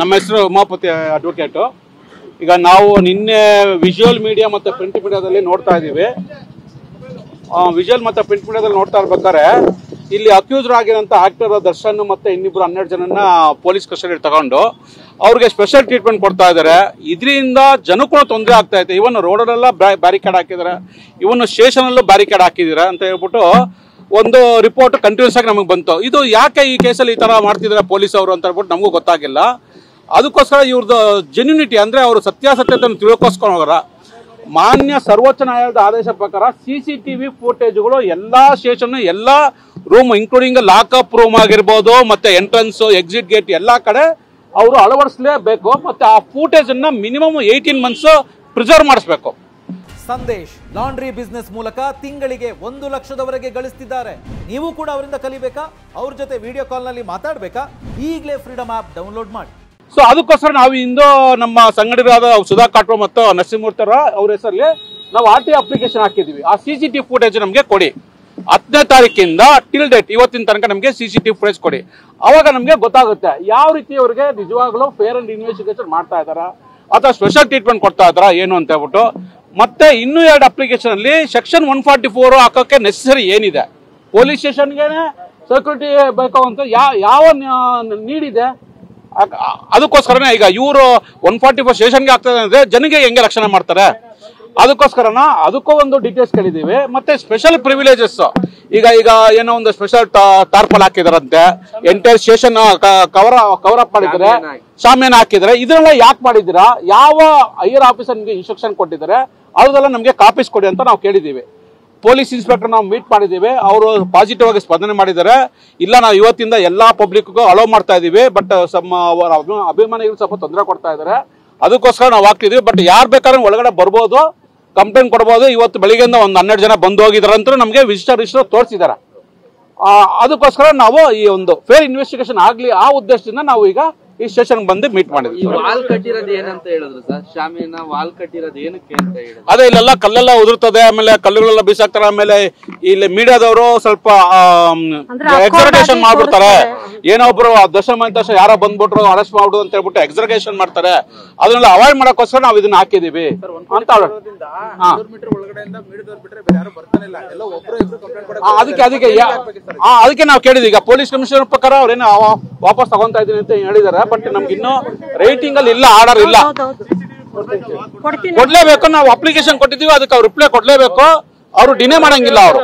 ನಮ್ಮ ಹೆಸರು ಉಮಾಪತಿ ಅಡ್ವೊಕೇಟ್. ಈಗ ನಾವು ನಿನ್ನೆ ವಿಜುವಲ್ ಮೀಡಿಯಾ ಮತ್ತು ಪ್ರಿಂಟ್ ಮೀಡಿಯಾದಲ್ಲಿ ನೋಡ್ತಾ ಇದ್ದೀವಿ. ವಿಜುವಲ್ ಮತ್ತು ಪ್ರಿಂಟ್ ಮೀಡಿಯಾದಲ್ಲಿ ನೋಡ್ತಾ ಇರ್ಬೇಕಾದ್ರೆ ಇಲ್ಲಿ ಅಕ್ಯೂಸ್ಡ್ ಆಗಿರೋಂಥ ಆಕ್ಟರ್ ದರ್ಶನ್ ಮತ್ತೆ ಇನ್ನಿಬ್ರು 12 ಜನನ್ನ ಪೊಲೀಸ್ ಕಸ್ಟಡಿ ತಗೊಂಡು ಅವ್ರಿಗೆ ಸ್ಪೆಷಲ್ ಟ್ರೀಟ್ಮೆಂಟ್ ಕೊಡ್ತಾ ಇದ್ದಾರೆ. ಇದರಿಂದ ಜನಕ್ಕೂ ತೊಂದರೆ ಆಗ್ತಾ ಇದೆ. ಇವನ್ ರೋಡಲ್ಲೆಲ್ಲ ಬ್ಯಾರಿಕೇಡ್ ಹಾಕಿದ್ದಾರೆ, ಇವನು ಸ್ಟೇಷನ್ ಅಲ್ಲೂ ಬ್ಯಾರಿಕೇಡ್ ಹಾಕಿದ್ದಾರೆ ಅಂತ ಹೇಳ್ಬಿಟ್ಟು ಒಂದು ರಿಪೋರ್ಟ್ ಕಂಟಿನ್ಯೂಸ್ ಆಗಿ ನಮಗೆ ಬಂತು. ಇದು ಯಾಕೆ ಈ ಕೇಸಲ್ಲಿ ಈ ತರ ಮಾಡ್ತಿದ್ದಾರೆ ಪೊಲೀಸ್ ಅವರು ಅಂತ ಹೇಳ್ಬಿಟ್ಟು ನಮಗೂ ಗೊತ್ತಾಗಿಲ್ಲ. ಅದಕ್ಕೋಸ್ಕರ ಇವ್ರದ್ದು ಜೆನ್ಯೂನಿಟಿ ಅಂದ್ರೆ ಅವರು ಸತ್ಯಾಸತ್ಯತೆಯನ್ನು ತಿಳ್ಕೋಸ್ಕೊಂಡೋಗರ ಮಾನ್ಯ ಸರ್ವೋಚ್ಚ ನ್ಯಾಯಾಲಯದ ಆದೇಶ ಪ್ರಕಾರ CCTV ಫುಟೇಜ್ಗಳು ಎಲ್ಲಾ ಸ್ಟೇಷನ್ ಎಲ್ಲಾ ರೂಮ್ ಇನ್ಕ್ಲೂಡಿಂಗ್ ಲಾಕಪ್ ರೂಮ್ ಆಗಿರ್ಬೋದು ಮತ್ತೆ ಎಂಟ್ರೆನ್ಸ್ ಎಕ್ಸಿಟ್ ಗೇಟ್ ಎಲ್ಲಾ ಕಡೆ ಅವರು ಅಳವಡಿಸಲೇಬೇಕು. ಮತ್ತೆ ಆ ಫುಟೇಜ್ ಅನ್ನ ಮಿನಿಮಮ್ 18 months ಪ್ರಿಸರ್ವ್ ಮಾಡಿಸಬೇಕು. ಸಂದೇಶ್ ಲಾಂಡ್ರಿ ಬಿಸ್ನೆಸ್ ಮೂಲಕ ತಿಂಗಳಿಗೆ 1 ಲಕ್ಷದವರೆಗೆ ಗಳಿಸ್ತಿದ್ದಾರೆ. ನೀವು ಕೂಡ ಅವರಿಂದ ಕಲಿಬೇಕಾ? ಅವ್ರ ಜೊತೆ ವಿಡಿಯೋ ಕಾಲ್ ನಲ್ಲಿ ಮಾತಾಡಬೇಕಾ? ಈಗಲೇ ಫ್ರೀಡಮ್ ಆಪ್ ಡೌನ್ಲೋಡ್ ಮಾಡಿ. ಸೊ ಅದಕ್ಕೋಸ್ಕರ ನಾವು ಇಂದು ನಮ್ಮ ಸಂಘಟಕರಾದ ಸುಧಾ ಕಾಟ್ವ ಮತ್ತು ನರಸಿಂಹಮೂರ್ತಿ ಅವ್ರ ಹೆಸರಲ್ಲಿ ನಾವು RTO ಅಪ್ಲಿಕೇಶನ್ ಹಾಕಿದ್ವಿ. ಆ CCTV ಫುಟೇಜ್ ನಮಗೆ ಕೊಡಿ. 10ನೇ ತಾರೀಕಿಂದ ಟಿಲ್ ಡೇಟ್ ಇವತ್ತಿನ ತನಕ ನಮಗೆ CCTV ಫುಟೇಜ್ ಕೊಡಿ. ಅವಾಗ ನಮಗೆ ಗೊತ್ತಾಗುತ್ತೆ ಯಾವ ರೀತಿ ಅವರಿಗೆ ನಿಜವಾಗ್ಲೂ ಫೇರ್ ಅಂಡ್ ಇನ್ವೆಸ್ಟಿಗೇಷನ್ ಮಾಡ್ತಾ ಇದಾರ ಅಥವಾ ಸ್ಪೆಷಲ್ ಟ್ರೀಟ್ಮೆಂಟ್ ಕೊಡ್ತಾ ಇದಾರ ಏನು ಅಂತ ಹೇಳ್ಬಿಟ್ಟು. ಮತ್ತೆ ಇನ್ನೂ 2 ಅಪ್ಲಿಕೇಶನ್ ಅಲ್ಲಿ ಸೆಕ್ಷನ್ 144 ಹಾಕೋಕೆ ನೆಸೆಸರಿ ಏನಿದೆ, ಪೊಲೀಸ್ ಸ್ಟೇಷನ್ಗೆ ಸೆಕ್ಯೂರಿಟಿ ಬೇಕು ಅಂತ ಯಾವ ನೀಡಿದೆ. ಅದಕ್ಕೋಸ್ಕರನೇ ಈಗ ಇವರು 144 ಸ್ಟೇಷನ್ಗೆ ಆಗ್ತದೆ ಅಂದ್ರೆ ಜನಗೆ ಹೆಂಗೆ ರಕ್ಷಣೆ ಮಾಡ್ತಾರೆ. ಅದಕ್ಕೋಸ್ಕರನ ಅದಕ್ಕೂ ಒಂದು ಡೀಟೇಲ್ಸ್ ಕೇಳಿದೀವಿ. ಮತ್ತೆ ಸ್ಪೆಷಲ್ ಪ್ರಿವಿಲೇಜಸ್ ಈಗ ಏನೋ ಒಂದು ಸ್ಪೆಷಲ್ ಟಾರ್ಪಲ್ ಹಾಕಿದಾರಂತೆ, ಎಂಟೈರ್ ಸ್ಟೇಷನ್ ಕವರ್ ಅಪ್ ಮಾಡಿದ್ದಾರೆ, ಶಾಮಿಯಾನ ಹಾಕಿದ್ದಾರೆ. ಇದನ್ನೆಲ್ಲ ಯಾಕೆ ಮಾಡಿದ್ದೀರಾ, ಯಾವ ಹೈಯರ್ ಆಫೀಸರ್ ನಿಮಗೆ ಇನ್ಸ್ಟ್ರಕ್ಷನ್ ಕೊಟ್ಟಿದ್ದಾರೆ ಅದೆಲ್ಲ ನಮಗೆ ಕಾಪೀಸ್ ಕೊಡಿ ಅಂತ ನಾವು ಕೇಳಿದ್ದೀವಿ. ಪೊಲೀಸ್ ಇನ್ಸ್ಪೆಕ್ಟರ್ ನಾವು ಮೀಟ್ ಮಾಡಿದ್ದೀವಿ, ಅವರು ಪಾಸಿಟಿವ್ ಆಗಿ ಸ್ಪಂದನೆ ಮಾಡಿದ್ದಾರೆ. ಇಲ್ಲ ನಾವು ಇವತ್ತಿಂದ ಎಲ್ಲಾ ಪಬ್ಲಿಕ್ಗೂ ಅಲೋ ಮಾಡ್ತಾ ಇದೀವಿ, ಬಟ್ ಅವರ ಅಭಿಮಾನಿಗಳು ಸ್ವಲ್ಪ ತೊಂದರೆ ಕೊಡ್ತಾ ಇದ್ದಾರೆ, ಅದಕ್ಕೋಸ್ಕರ ನಾವು ಆಗ್ತಿದೀವಿ. ಬಟ್ ಯಾರು ಬೇಕಾದ್ರೆ ಒಳಗಡೆ ಬರ್ಬೋದು, ಕಂಪ್ಲೇಂಟ್ ಕೊಡ್ಬೋದು. ಇವತ್ತು ಬೆಳಿಗ್ಗೆಯಿಂದ ಒಂದು 12 ಜನ ಬಂದು ಹೋಗಿದಾರೆ ಅಂತ ನಮಗೆ ವಿಸಿಟರ್ ಲಿಸ್ಟ್ ತೋರಿಸಿದ್ದಾರೆ. ಅದಕ್ಕೋಸ್ಕರ ನಾವು ಈ ಒಂದು ಫೇರ್ ಇನ್ವೆಸ್ಟಿಗೇಷನ್ ಆಗ್ಲಿ ಆ ಉದ್ದೇಶದಿಂದ ನಾವು ಈಗ ಈ ಸ್ಟೇಷನ್ ಬಂದು ಮೀಟ್ ಮಾಡಿದ್ವಿ. ವಾಲ್ ಕಟ್ಟಿರೋದು ಏನಂತ ಹೇಳಿದ್ರು ಸರ್? ಶಾಮಿಯಾನ ವಾಲ್ ಕಟ್ಟಿರೋದು ಏನಕ್ಕೆ ಅಂತ ಹೇಳಿದ್ರು? ಅದೇ ಇಲ್ಲೆಲ್ಲ ಕಲ್ಲೆಲ್ಲ ಉದುರ್ತದೆ, ಆಮೇಲೆ ಕಲ್ಲುಗಳೆಲ್ಲ ಬೀಸಾಕ್ತಾರೆ, ಆಮೇಲೆ ಇಲ್ಲಿ ಮೀಡಿಯಾದವರು ಸ್ವಲ್ಪ ಎಕ್ಸರ್ಗೇಷನ್ ಮಾಡ್ಬಿಡ್ತಾರೆ. ಏನೋ ಒಬ್ರು ದಶಮ ಯಾರೋ ಬಂದ್ಬಿಟ್ರು ಅರೆಸ್ಟ್ ಮಾಡ್ಬಿಡು ಅಂತ ಹೇಳ್ಬಿಟ್ಟು ಎಕ್ಸರ್ಗೇಷನ್ ಮಾಡ್ತಾರೆ. ಅದನ್ನೆಲ್ಲ ಅವಾಯ್ಡ್ ಮಾಡಕ್ಕೋಸ್ಕರ ನಾವು ಇದನ್ನ ಹಾಕಿದೀವಿ ಅಂತ. ಅದಕ್ಕೆ ನಾವು ಕೇಳಿದ್ವಿ. ಈಗ ಪೊಲೀಸ್ ಕಮಿಷನರ್ ಪ್ರಕಾರ ಅವ್ರೇನು ವಾಪಸ್ ತಗೊಂತಾ ಇದೀನಿ ಅಂತ ಹೇಳಿದಾರೆ. ಬಟ್ ನಮ್ಗೆ ಇನ್ನೂ ರೈಟಿಂಗ್ ಅಲ್ಲಿ ಇಲ್ಲ, ಆರ್ಡರ್ ಇಲ್ಲ. ಕೊಡ್ಲೇಬೇಕು. ನಾವು ಅಪ್ಲಿಕೇಶನ್ ಕೊಟ್ಟಿದೀವಿ, ಅದಕ್ಕೆ ಅವ್ರು ರಿಪ್ಲೈ ಕೊಡ್ಲೇಬೇಕು. ಅವರು ಡಿನೇ ಮಾಡಂಗಿಲ್ಲ ಅವರು.